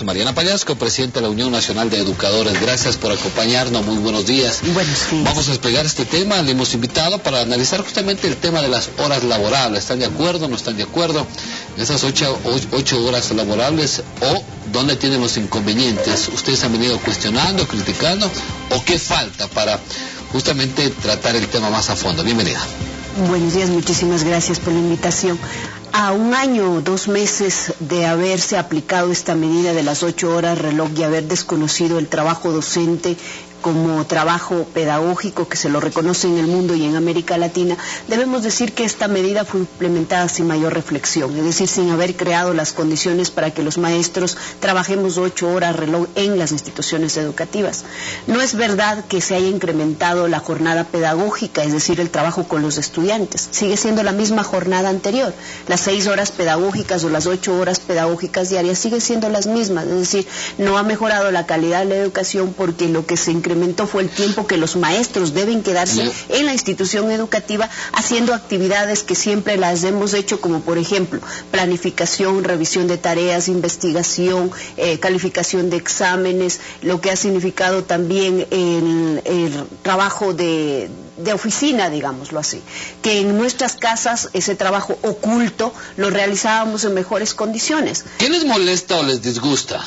Mariana Pallasco, presidenta de la Unión Nacional de Educadores, gracias por acompañarnos, muy buenos días. Buenos días. Vamos a explicar este tema, le hemos invitado para analizar justamente el tema de las horas laborables. ¿Están de acuerdo, no están de acuerdo? Esas 8 horas laborables, o dónde tienen los inconvenientes. ¿Ustedes han venido cuestionando, criticando, o qué falta para justamente tratar el tema más a fondo? Bienvenida. Buenos días, muchísimas gracias por la invitación. A un año o 2 meses de haberse aplicado esta medida de las 8 horas reloj y haber desconocido el trabajo docente como trabajo pedagógico que se lo reconoce en el mundo y en América Latina, debemos decir que esta medida fue implementada sin mayor reflexión, es decir, sin haber creado las condiciones para que los maestros trabajemos 8 horas reloj en las instituciones educativas. No es verdad que se haya incrementado la jornada pedagógica, es decir, el trabajo con los estudiantes. Sigue siendo la misma jornada anterior. Las 6 horas pedagógicas o las 8 horas pedagógicas diarias siguen siendo las mismas, es decir, no ha mejorado la calidad de la educación porque lo que se incrementó fue el tiempo que los maestros deben quedarse en la institución educativa haciendo actividades que siempre las hemos hecho, como por ejemplo planificación, revisión de tareas, investigación, calificación de exámenes, lo que ha significado también el trabajo de oficina, digámoslo así, que en nuestras casas ese trabajo oculto lo realizábamos en mejores condiciones. ¿Qué les molesta o les disgusta?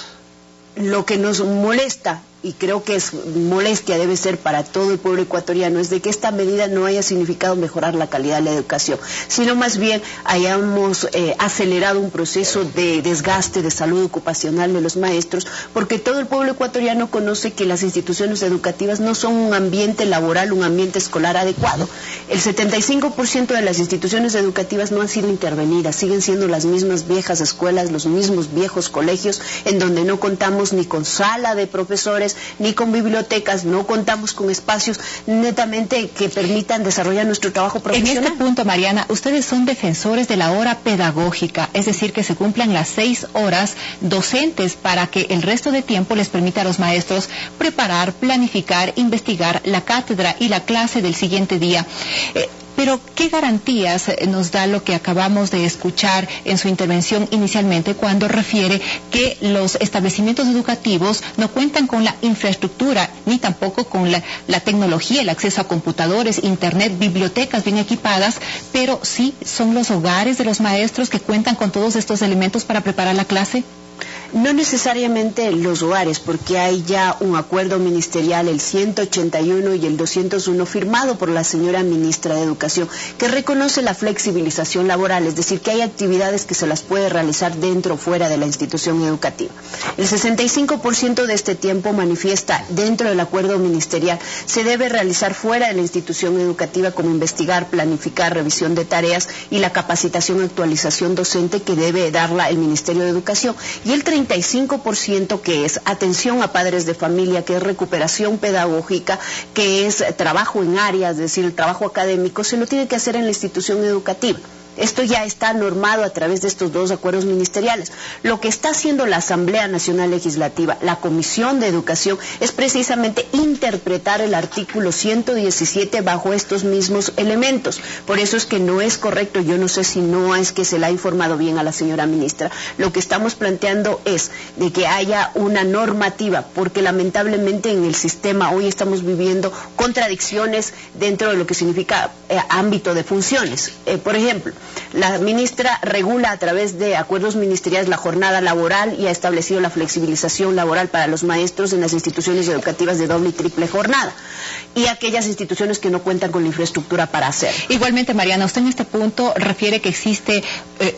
Lo que nos molesta, y creo que es molestia, debe ser para todo el pueblo ecuatoriano, es de que esta medida no haya significado mejorar la calidad de la educación, sino más bien hayamos acelerado un proceso de desgaste de salud ocupacional de los maestros, porque todo el pueblo ecuatoriano conoce que las instituciones educativas no son un ambiente laboral, un ambiente escolar adecuado. El 75% de las instituciones educativas no han sido intervenidas, siguen siendo las mismas viejas escuelas, los mismos viejos colegios, en donde no contamos ni con sala de profesores, ni con bibliotecas, no contamos con espacios netamente que permitan desarrollar nuestro trabajo profesional. En este punto, Mariana, ustedes son defensores de la hora pedagógica, es decir, que se cumplan las 6 horas docentes para que el resto de tiempo les permita a los maestros preparar, planificar, investigar la cátedra y la clase del siguiente día. Pero, ¿qué garantías nos da lo que acabamos de escuchar en su intervención inicialmente cuando refiere que los establecimientos educativos no cuentan con la infraestructura ni tampoco con la tecnología, el acceso a computadores, internet, bibliotecas bien equipadas, pero sí son los hogares de los maestros que cuentan con todos estos elementos para preparar la clase? No necesariamente los hogares, porque hay ya un acuerdo ministerial, el 181 y el 201, firmado por la señora ministra de Educación, que reconoce la flexibilización laboral, es decir, que hay actividades que se las puede realizar dentro o fuera de la institución educativa. El 65% de este tiempo, manifiesta dentro del acuerdo ministerial, se debe realizar fuera de la institución educativa, como investigar, planificar, revisión de tareas y la capacitación y actualización docente que debe darla el Ministerio de Educación. Y el 35% que es atención a padres de familia, que es recuperación pedagógica, que es trabajo en áreas, es decir, el trabajo académico, se lo tiene que hacer en la institución educativa. Esto ya está normado a través de estos 2 acuerdos ministeriales. Lo que está haciendo la Asamblea Nacional Legislativa, la Comisión de Educación, es precisamente interpretar el artículo 117 bajo estos mismos elementos. Por eso es que no es correcto, yo no sé si no es que se la ha informado bien a la señora ministra. Lo que estamos planteando es de que haya una normativa, porque lamentablemente en el sistema hoy estamos viviendo contradicciones dentro de lo que significa ámbito de funciones. Por ejemplo, la ministra regula a través de acuerdos ministeriales la jornada laboral y ha establecido la flexibilización laboral para los maestros en las instituciones educativas de doble y triple jornada y aquellas instituciones que no cuentan con la infraestructura para hacerlo. Igualmente, Mariana, usted en este punto refiere que existe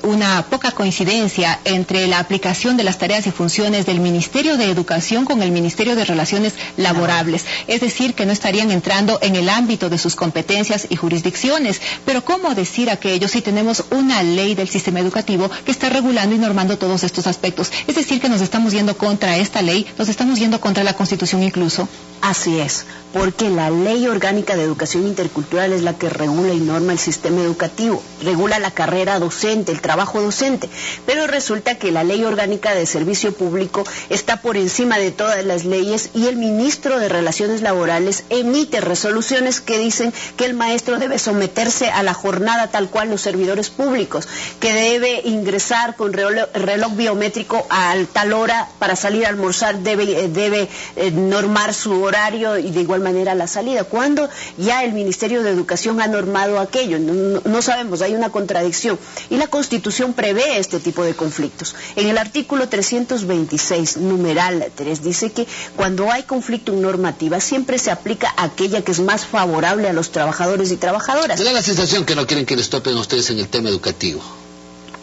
una poca coincidencia entre la aplicación de las tareas y funciones del Ministerio de Educación con el Ministerio de Relaciones Laborables, es decir, que no estarían entrando en el ámbito de sus competencias y jurisdicciones. Pero ¿cómo decir aquello si tenemos una ley del sistema educativo que está regulando y normando todos estos aspectos? Es decir, que nos estamos yendo contra esta ley, nos estamos yendo contra la Constitución incluso. Así es, porque la Ley Orgánica de Educación Intercultural es la que regula y norma el sistema educativo, regula la carrera docente, el trabajo docente, pero resulta que la Ley Orgánica de Servicio Público está por encima de todas las leyes y el ministro de Relaciones Laborales emite resoluciones que dicen que el maestro debe someterse a la jornada tal cual los servidores servidores públicos, que debe ingresar con reloj biométrico a tal hora para salir a almorzar, debe normar su horario y de igual manera la salida. ¿Cuándo ya el Ministerio de Educación ha normado aquello? No sabemos, hay una contradicción. Y la Constitución prevé este tipo de conflictos. En el artículo 326, numeral 3, dice que cuando hay conflicto en normativa siempre se aplica aquella que es más favorable a los trabajadores y trabajadoras. Me da la sensación que no quieren que les topen a ustedes en el tema educativo.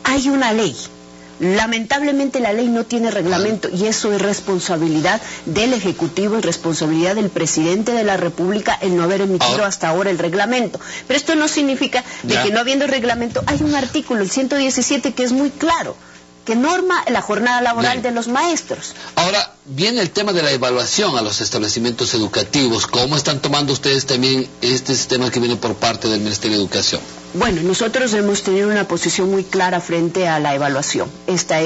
Hay una ley. Lamentablemente la ley no tiene reglamento y eso es responsabilidad del Ejecutivo y responsabilidad del Presidente de la República el no haber emitido hasta ahora el reglamento. Pero esto no significa de que no habiendo reglamento, hay un artículo, el 117, que es muy claro, que norma la jornada laboral de los maestros. Ahora, viene el tema de la evaluación a los establecimientos educativos. ¿Cómo están tomando ustedes también este sistema que viene por parte del Ministerio de Educación? Bueno, nosotros hemos tenido una posición muy clara frente a la evaluación.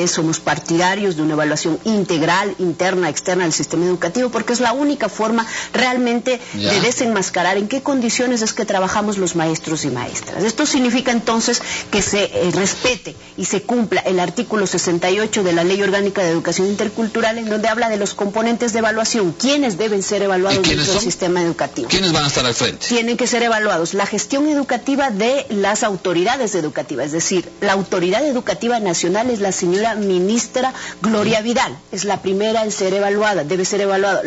Somos partidarios de una evaluación integral, interna, externa del sistema educativo, porque es la única forma realmente de desenmascarar en qué condiciones es que trabajamos los maestros y maestras. Esto significa entonces que se respete y se cumpla el artículo 68 de la Ley Orgánica de Educación Intercultural, en donde habla de los componentes de evaluación, quiénes deben ser evaluados dentro del sistema educativo. ¿Quiénes van a estar al frente? Tienen que ser evaluados la gestión educativa de las autoridades educativas, es decir, la autoridad educativa nacional es la señora ministra Gloria Vidal, es la primera en ser evaluada, debe ser evaluada.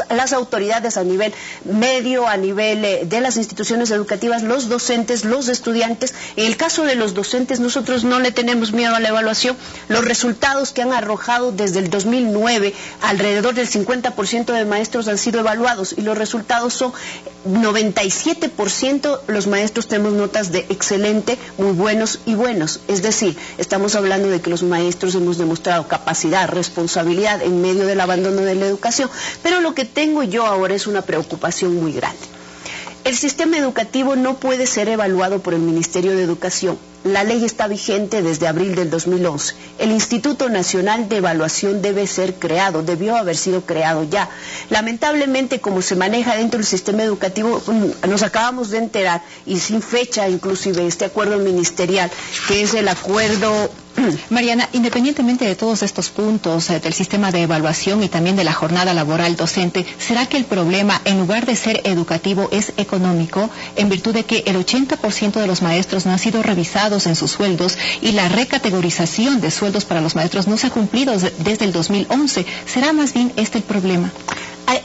Las autoridades a nivel medio, a nivel de las instituciones educativas, los docentes, los estudiantes. En el caso de los docentes, nosotros no le tenemos miedo a la evaluación. Los resultados que han arrojado desde el 2009, alrededor del 50% de maestros han sido evaluados y los resultados son 97%, los maestros tenemos notas de excelente, muy buenos y buenos. Es decir, estamos hablando de que los maestros hemos demostrado capacidad, responsabilidad en medio del abandono de la educación. Pero lo que tengo yo ahora es una preocupación muy grande. El sistema educativo no puede ser evaluado por el Ministerio de Educación. La ley está vigente desde abril del 2011. El Instituto Nacional de Evaluación debe ser creado, debió haber sido creado ya. Lamentablemente, como se maneja dentro del sistema educativo, nos acabamos de enterar, y sin fecha inclusive, este acuerdo ministerial, que es el acuerdo... Mariana, independientemente de todos estos puntos del sistema de evaluación y también de la jornada laboral docente, ¿será que el problema, en lugar de ser educativo, es económico, en virtud de que el 80% de los maestros no han sido revisados en sus sueldos y la recategorización de sueldos para los maestros no se ha cumplido desde el 2011? ¿Será más bien este el problema?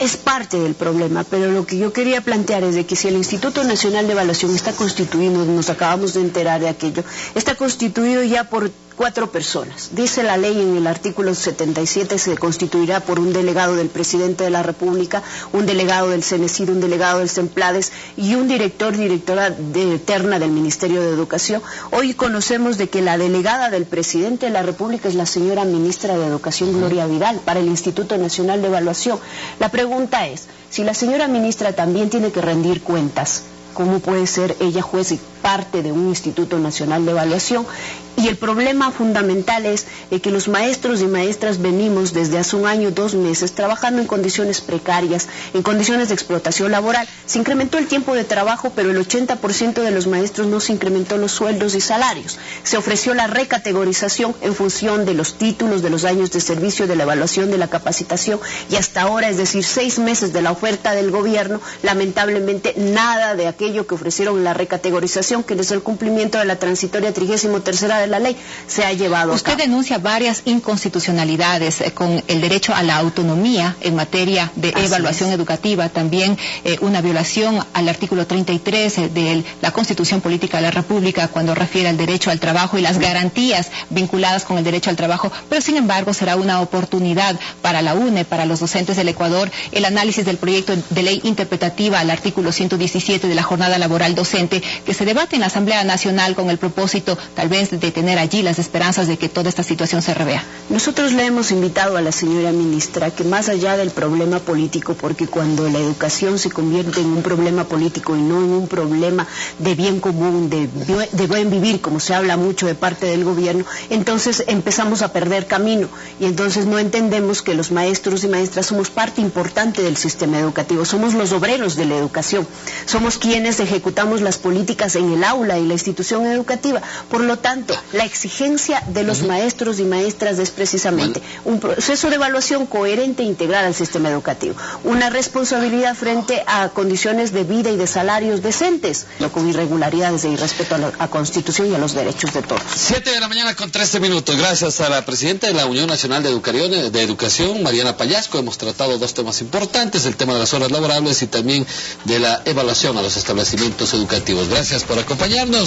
Es parte del problema, pero lo que yo quería plantear es de que si el Instituto Nacional de Evaluación está constituido, nos acabamos de enterar de aquello, está constituido ya por 4 personas. Dice la ley en el artículo 77, se constituirá por un delegado del Presidente de la República, un delegado del CENESID, un delegado del CEMPLADES y un directora eterna del Ministerio de Educación. Hoy conocemos de que la delegada del Presidente de la República es la señora ministra de Educación, Gloria Vidal, para el Instituto Nacional de Evaluación. La pregunta es, si la señora ministra también tiene que rendir cuentas, ¿cómo puede ser ella juez y parte de un Instituto Nacional de Evaluación? Y el problema fundamental es que los maestros y maestras venimos desde hace un año, 2 meses, trabajando en condiciones precarias, en condiciones de explotación laboral. Se incrementó el tiempo de trabajo, pero el 80% de los maestros no se incrementó los sueldos y salarios. Se ofreció la recategorización en función de los títulos, de los años de servicio, de la evaluación, de la capacitación, y hasta ahora, es decir, 6 meses de la oferta del gobierno, lamentablemente nada de aquello que ofrecieron en la recategorización, que es el cumplimiento de la transitoria 33ª de la ley, se ha llevado a cabo. Usted denuncia varias inconstitucionalidades con el derecho a la autonomía en materia de evaluación educativa, también una violación al artículo 33 de la Constitución Política de la República cuando refiere al derecho al trabajo y las garantías vinculadas con el derecho al trabajo, pero sin embargo será una oportunidad para la UNE, para los docentes del Ecuador, el análisis del proyecto de ley interpretativa al artículo 117 de la jornada laboral docente, que se debate en la Asamblea Nacional con el propósito tal vez de tener allí las esperanzas de que toda esta situación se revea. Nosotros le hemos invitado a la señora ministra que más allá del problema político, porque cuando la educación se convierte en un problema político y no en un problema de bien común, de buen vivir, como se habla mucho de parte del gobierno, entonces empezamos a perder camino y entonces no entendemos que los maestros y maestras somos parte importante del sistema educativo, somos los obreros de la educación, somos quienes ejecutamos las políticas en el aula y la institución educativa. Por lo tanto, la exigencia de los maestros y maestras es precisamente un proceso de evaluación coherente e integral al sistema educativo, una responsabilidad frente a condiciones de vida y de salarios decentes, no con irregularidades e irrespeto a la Constitución y a los derechos de todos. 7:13 a.m. Gracias a la presidenta de la Unión Nacional de Educación, Mariana Pallasco. Hemos tratado dos temas importantes, el tema de las horas laborables y también de la evaluación a los establecimientos educativos. Gracias por acompañarnos.